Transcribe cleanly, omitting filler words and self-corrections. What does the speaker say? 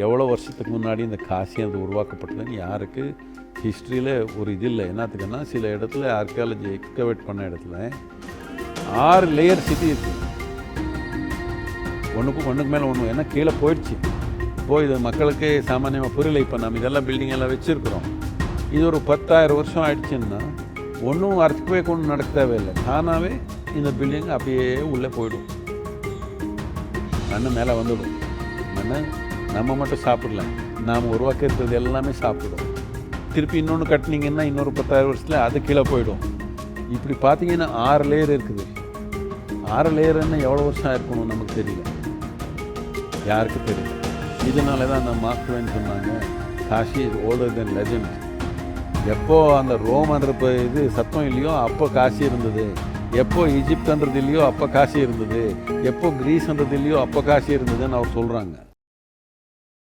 எவ்வளோ வருஷத்துக்கு முன்னாடி இந்த காசி அது உருவாக்கப்பட்டதுன்னு யாருக்கு ஹிஸ்ட்ரியில் ஒரு இது இல்லை. என்னத்துக்குன்னா சில இடத்துல ஆர்கியாலஜி எக்ஸ்கவேட் பண்ண இடத்துல 6 லேயர் சிட்டி இருக்குது. ஒன்றுக்கு மேலே ஒன்று ஏன்னா கீழே போயிடுச்சு. இப்போது இது மக்களுக்கு சாமானியமாக புரியல. இப்போ நம்ம இதெல்லாம் பில்டிங் எல்லாம் வச்சுருக்குறோம். இது ஒரு 10,000 வருஷம் ஆயிடுச்சுன்னா ஒன்றும் அர்த்தவே கொண்டு நடக்க தேவையில்லை. தானாகவே இந்த பில்டிங் அப்படியே உள்ளே போயிடும். மண் மேலே வந்துடும். மண் நம்ம மட்டும் சாப்பிடல, நாம் உருவாக்க இருக்கிறது எல்லாமே சாப்பிடும். திருப்பி இன்னொன்று கட்டினீங்கன்னா இன்னொரு 10,000 வருஷத்தில் அது கீழே போயிடும். இப்படி பார்த்தீங்கன்னா 6 லேயர் இருக்குது. 6 லேயர்ன்னு எவ்வளோ வருஷம் ஆயிருக்கணும் நமக்கு தெரியல, யாருக்கு தெரியல. இதனால தான் அந்த மார்க் ட்வைன் சொன்னாங்க, Kashi is older than legend. எப்போ அந்த ரோமன்ற இது சத்தம் இல்லையோ அப்போ காசி இருந்தது, எப்போ ஈஜிப்ட்ன்றது இல்லையோ அப்போ காசி இருந்தது, எப்போ கிரீஸ்ன்றது இல்லையோ அப்போ காசி இருந்ததுன்னு அவர் சொல்கிறாங்க.